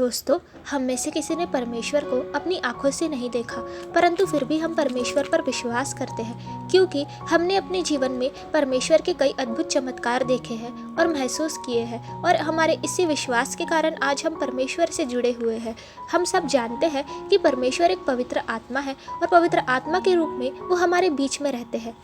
दोस्तों, हम में से किसी ने परमेश्वर को अपनी आंखों से नहीं देखा, परंतु फिर भी हम परमेश्वर पर विश्वास करते हैं क्योंकि हमने अपने जीवन में परमेश्वर के कई अद्भुत चमत्कार देखे हैं और महसूस किए हैं। और हमारे इसी विश्वास के कारण आज हम परमेश्वर से जुड़े हुए हैं। हम सब जानते हैं कि परमेश्वर एक पवित्र आत्मा है और पवित्र आत्मा के रूप में वो हमारे बीच में रहते हैं।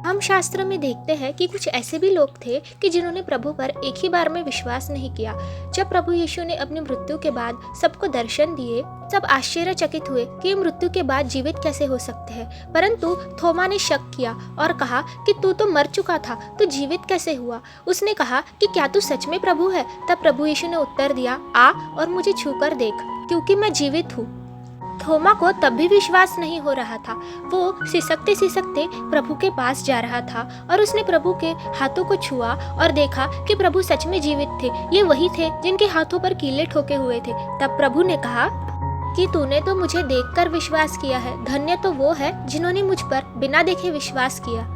हम शास्त्र में देखते हैं कि कुछ ऐसे भी लोग थे कि जिन्होंने प्रभु पर एक ही बार में विश्वास नहीं किया। जब प्रभु यीशु ने अपनी मृत्यु के बाद सबको दर्शन दिए, सब आश्चर्यचकित हुए कि मृत्यु के बाद जीवित कैसे हो सकते हैं। परंतु थोमा ने शक किया और कहा कि तू तो मर चुका था, तू जीवित कैसे हुआ। उसने कहा कि क्या तू सच में प्रभु है। तब प्रभु यीशु ने उत्तर दिया, आ और मुझे छूकर देख, क्योंकि मैं जीवित हूँ। थोमा को तब भी विश्वास नहीं हो रहा था। वो सिसकते सिसकते प्रभु के पास जा रहा था और उसने प्रभु के हाथों को छुआ और देखा कि प्रभु सच में जीवित थे। ये वही थे जिनके हाथों पर कीले ठोके हुए थे। तब प्रभु ने कहा कि तूने तो मुझे देखकर विश्वास किया है, धन्य तो वो है जिन्होंने मुझ पर बिना देखे विश्वास किया।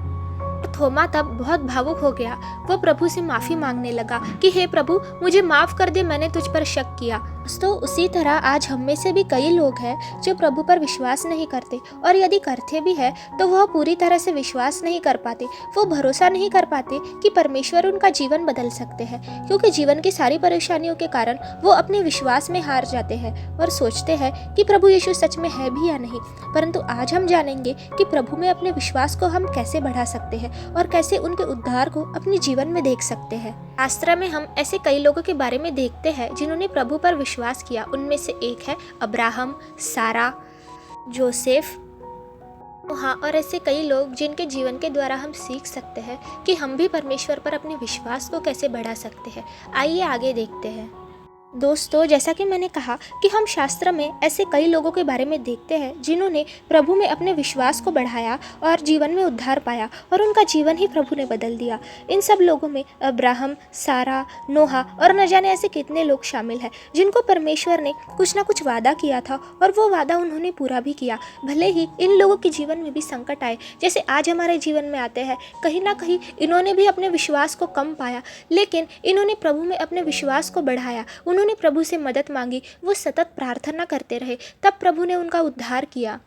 थोमा तब बहुत भावुक हो गया। वो प्रभु से माफी मांगने लगा कि हे प्रभु, मुझे माफ कर दे, मैंने तुझ पर शक किया। तो उसी तरह आज हम में से भी कई लोग हैं जो प्रभु पर विश्वास नहीं करते, और यदि करते भी है तो वह पूरी तरह से विश्वास नहीं कर पाते। वो भरोसा नहीं कर पाते कि परमेश्वर उनका जीवन बदल सकते हैं, क्योंकि जीवन की सारी परेशानियों के कारण वो अपने विश्वास में हार जाते हैं और सोचते हैं कि प्रभु यीशु सच में है भी या नहीं। परंतु आज हम जानेंगे कि प्रभु में अपने विश्वास को हम कैसे बढ़ा सकते हैं और कैसे उनके उद्धार को अपने जीवन में देख सकते हैं। शास्त्र में हम ऐसे कई लोगों के बारे में देखते हैं जिन्होंने प्रभु पर विश्वास किया। उनमें से एक है अब्राहम, सारा, जोसेफ, हाँ, और ऐसे कई लोग जिनके जीवन के द्वारा हम सीख सकते हैं कि हम भी परमेश्वर पर अपने विश्वास को कैसे बढ़ा सकते हैं। आइए आगे देखते हैं। दोस्तों, जैसा कि मैंने कहा कि हम शास्त्र में ऐसे कई लोगों के बारे में देखते हैं जिन्होंने प्रभु में अपने विश्वास को बढ़ाया और जीवन में उद्धार पाया, और उनका जीवन ही प्रभु ने बदल दिया। इन सब लोगों में अब्राहम, सारा, नोहा और न जाने ऐसे कितने लोग शामिल हैं जिनको परमेश्वर ने कुछ ना कुछ वादा किया था और वो वादा उन्होंने पूरा भी किया। भले ही इन लोगों के जीवन में भी संकट आए, जैसे आज हमारे जीवन में आते हैं, कहीं ना कहीं इन्होंने भी अपने विश्वास को कम पाया, लेकिन इन्होंने प्रभु में अपने विश्वास को बढ़ाया। उन्होंने प्रभु से मदद मांगी, वो सतत प्रार्थना करते रहे, तब प्रभु ने उनका उद्धार किया।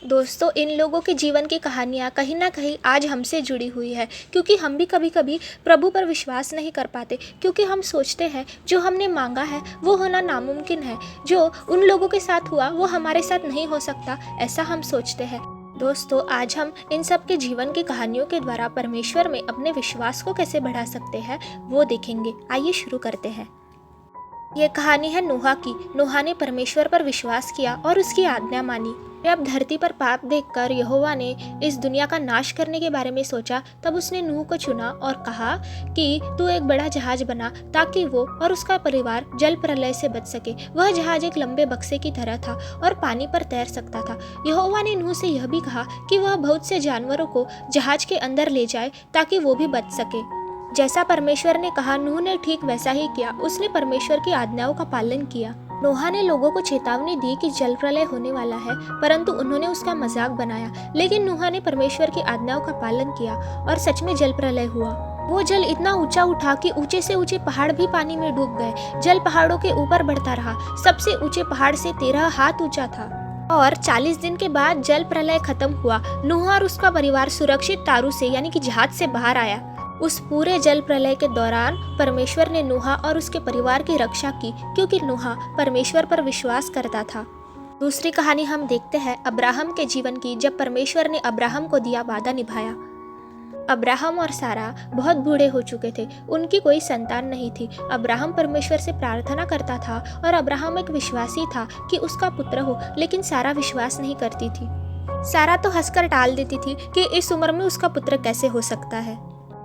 दोस्तों, इन लोगों के जीवन की कहानियाँ कहीं ना कहीं आज हमसे जुड़ी हुई है, क्योंकि हम भी कभी कभी प्रभु पर विश्वास नहीं कर पाते, क्योंकि हम सोचते हैं जो हमने मांगा है वो होना नामुमकिन है, जो उन लोगों के साथ हुआ वो हमारे साथ नहीं हो सकता, ऐसा हम सोचते हैं। दोस्तों, आज हम इन सब के जीवन की कहानियों के द्वारा परमेश्वर में अपने विश्वास को कैसे बढ़ा सकते हैं वो देखेंगे। आइए शुरू करते हैं। ये कहानी है नोहा की। नोहा ने परमेश्वर पर विश्वास किया और उसकी आज्ञा मानी। जब धरती पर पाप देखकर यहोवा ने इस दुनिया का नाश करने के बारे में सोचा, तब उसने नूह को चुना और कहा कि तू एक बड़ा जहाज बना ताकि वो और उसका परिवार जल प्रलय से बच सके। वह जहाज एक लंबे बक्से की तरह था और पानी पर तैर सकता था। यहोवा ने नूह से यह भी कहा कि वह बहुत से जानवरों को जहाज के अंदर ले जाए ताकि वो भी बच सके। जैसा परमेश्वर ने कहा, नूह ने ठीक वैसा ही किया। उसने परमेश्वर की आज्ञाओं का पालन किया। नोहा ने लोगों को चेतावनी दी कि जल प्रलय होने वाला है, परंतु उन्होंने उसका मजाक बनाया। लेकिन नोहा ने परमेश्वर की आज्ञाओं का पालन किया और सच में जल प्रलय हुआ। वो जल इतना ऊंचा उठा कि ऊंचे से ऊंचे पहाड़ भी पानी में डूब गए। जल पहाड़ों के ऊपर बढ़ता रहा। सबसे ऊंचे पहाड़ से 13 हाथ ऊंचा था। और 40 दिन के बाद जल प्रलय खत्म हुआ। नोहा और उसका परिवार सुरक्षित तारू से यानी कि जहाज से बाहर आया। उस पूरे जल प्रलय के दौरान परमेश्वर ने नोहा और उसके परिवार की रक्षा की, क्योंकि नोहा परमेश्वर पर विश्वास करता था। दूसरी कहानी हम देखते हैं अब्राहम के जीवन की, जब परमेश्वर ने अब्राहम को दिया वादा निभाया। अब्राहम और सारा बहुत बूढ़े हो चुके थे, उनकी कोई संतान नहीं थी। अब्राहम परमेश्वर से प्रार्थना करता था और अब्राहम एक विश्वासी था कि उसका पुत्र हो, लेकिन सारा विश्वास नहीं करती थी। सारा तो हंसकर टाल देती थी कि इस उम्र में उसका पुत्र कैसे हो सकता है।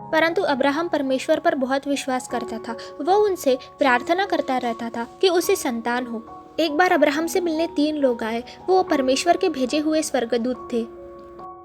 परंतु अब्राहम परमेश्वर पर बहुत विश्वास करता था। वो उनसे प्रार्थना करता रहता था कि उसे संतान हो। एक बार अब्राहम से मिलने 3 लोग आए। वो परमेश्वर के भेजे हुए स्वर्गदूत थे।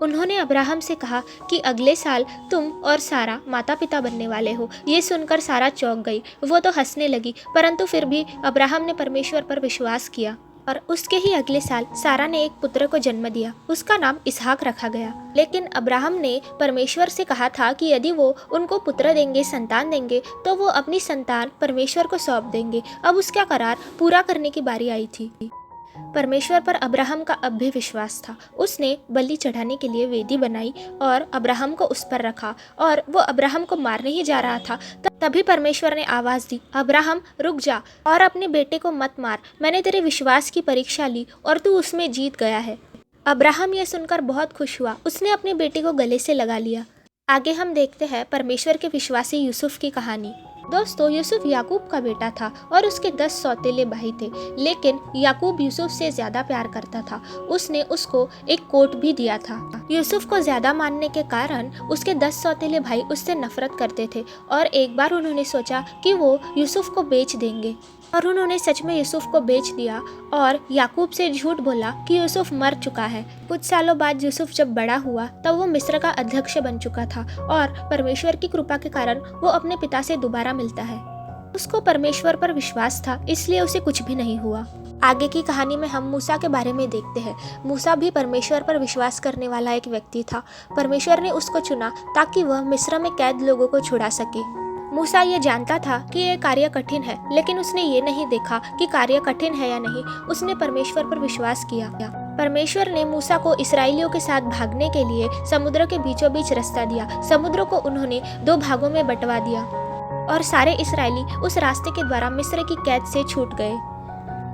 उन्होंने अब्राहम से कहा कि अगले साल तुम और सारा माता पिता बनने वाले हो। ये सुनकर सारा चौंक गई। वो तो हंसने लगी, परंतु फिर भी अब्राहम ने परमेश्वर पर विश्वास किया। और उसके ही अगले साल सारा ने एक पुत्र को जन्म दिया। उसका नाम इसहाक रखा गया। लेकिन अब्राहम ने परमेश्वर से कहा था कि यदि वो उनको पुत्र देंगे, संतान देंगे, तो वो अपनी संतान परमेश्वर को सौंप देंगे। अब उसका करार पूरा करने की बारी आई थी। परमेश्वर पर अब्राहम का अब भी विश्वास था। उसने बलि चढ़ाने के लिए वेदी बनाई और अब्राहम को उस पर रखा और वो अब्राहम को मारने ही जा रहा था। तभी परमेश्वर ने आवाज दी, अब्राहम रुक जा और अपने बेटे को मत मार। मैंने तेरे विश्वास की परीक्षा ली और तू उसमें जीत गया है। अब्राहम यह सुनकर बहुत खुश हुआ। उसने अपने बेटे को गले से लगा लिया। आगे हम देखते हैं परमेश्वर के विश्वासी यूसुफ की कहानी। दोस्तों, यूसुफ याकूब का बेटा था और उसके 10 सौतेले भाई थे। लेकिन याकूब यूसुफ से ज्यादा प्यार करता था। उसने उसको एक कोट भी दिया था। यूसुफ को ज्यादा मानने के कारण उसके 10 सौतेले भाई उससे नफरत करते थे और एक बार उन्होंने सोचा कि वो यूसुफ को बेच देंगे और उन्होंने सच में यूसुफ को बेच दिया और याकूब से झूठ बोला कि यूसुफ मर चुका है। कुछ सालों बाद यूसुफ जब बड़ा हुआ तब वो मिस्र का अध्यक्ष बन चुका था और परमेश्वर की कृपा के कारण वो अपने पिता से दोबारा मिलता है। उसको परमेश्वर पर विश्वास था, इसलिए उसे कुछ भी नहीं हुआ। आगे की कहानी में हम मूसा के बारे में देखते हैं। मूसा भी परमेश्वर पर विश्वास करने वाला एक व्यक्ति था। परमेश्वर ने उसको चुना ताकि वह मिस्र में कैद लोगों को छुड़ा सके। मूसा ये जानता था कि यह कार्य कठिन है, लेकिन उसने ये नहीं देखा कि कार्य कठिन है या नहीं। उसने परमेश्वर पर विश्वास किया। परमेश्वर ने मूसा को इस्राएलियों के साथ भागने के लिए समुद्र के बीचों बीच रास्ता दिया। समुद्र को उन्होंने 2 भागों में बंटवा दिया और सारे इस्राएली उस रास्ते के द्वारा मिस्र की कैद से छूट गए।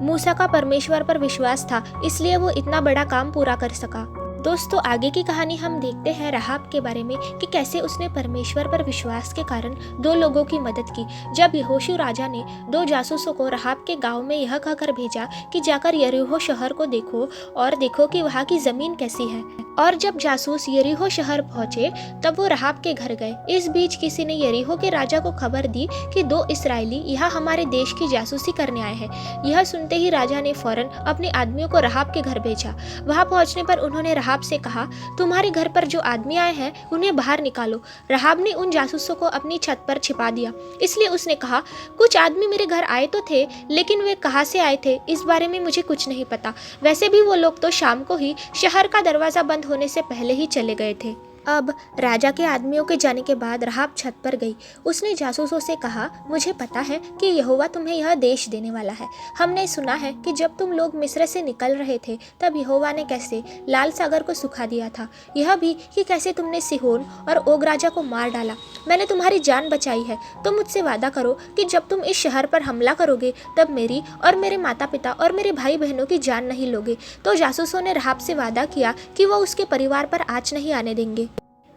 मूसा का परमेश्वर पर विश्वास था, इसलिए वो इतना बड़ा काम पूरा कर सका। दोस्तों, आगे की कहानी हम देखते हैं राहाब के बारे में कि कैसे उसने परमेश्वर पर विश्वास के कारण 2 लोगों की मदद की। जब यहोशू राजा ने 2 जासूसों को राहाब के गांव में यह कहकर भेजा कि जाकर यरीहो शहर को देखो और देखो कि वहाँ की जमीन कैसी है। और जब जासूस यरीहो शहर पहुंचे तब वो राहाब के घर गए। इस बीच किसी ने यरीहो के राजा को खबर दी कि 2 इस्राएली यहाँ हमारे देश की जासूसी करने आए हैं। यह सुनते ही राजा ने फौरन अपने आदमियों को राहाब के घर भेजा। वहाँ पहुँचने पर उन्होंने राहाब से कहा, तुम्हारे घर पर जो आदमी आए हैं उन्हें बाहर निकालो। राहाब ने उन जासूसों को अपनी छत पर छिपा दिया। इसलिए उसने कहा, कुछ आदमी मेरे घर आए तो थे, लेकिन वे कहाँ से आए थे इस बारे में मुझे कुछ नहीं पता। वैसे भी वो लोग तो शाम को ही शहर का दरवाजा बंद होने से पहले ही चले गए थे। अब राजा के आदमियों के जाने के बाद राहाब छत पर गई। उसने जासूसों से कहा, मुझे पता है कि यहोवा तुम्हें यह देश देने वाला है। हमने सुना है कि जब तुम लोग मिस्र से निकल रहे थे तब यहोवा ने कैसे लाल सागर को सुखा दिया था। यह भी कि कैसे तुमने सिहोन और ओग राजा को मार डाला। मैंने तुम्हारी जान बचाई है। तुम मुझसे वादा करो कि जब तुम इस शहर पर हमला करोगे तब मेरी और मेरे माता पिता और मेरे भाई बहनों की जान नहीं लोगे। तो जासूसों ने राहाब से वादा किया कि वो उसके परिवार पर आँच नहीं आने देंगे।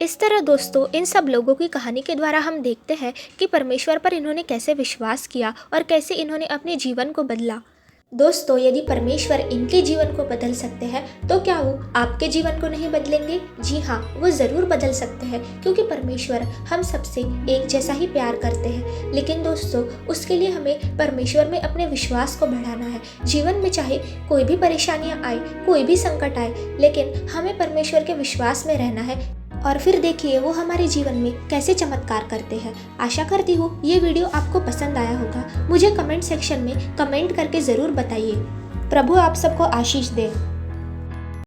इस तरह दोस्तों, इन सब लोगों की कहानी के द्वारा हम देखते हैं कि परमेश्वर पर इन्होंने कैसे विश्वास किया और कैसे इन्होंने अपने जीवन को बदला। दोस्तों, यदि परमेश्वर इनके जीवन को बदल सकते हैं तो क्या वो आपके जीवन को नहीं बदलेंगे? जी हाँ, वो ज़रूर बदल सकते हैं, क्योंकि परमेश्वर हम सबसे एक जैसा ही प्यार करते हैं। लेकिन दोस्तों, उसके लिए हमें परमेश्वर में अपने विश्वास को बढ़ाना है। जीवन में चाहे कोई भी परेशानियाँ आए, कोई भी संकट आए, लेकिन हमें परमेश्वर के विश्वास में रहना है। और फिर देखिए वो हमारे जीवन में कैसे चमत्कार करते हैं। आशा करती हूँ ये वीडियो आपको पसंद आया होगा। मुझे कमेंट सेक्शन में कमेंट करके ज़रूर बताइए। प्रभु आप सबको आशीष दे।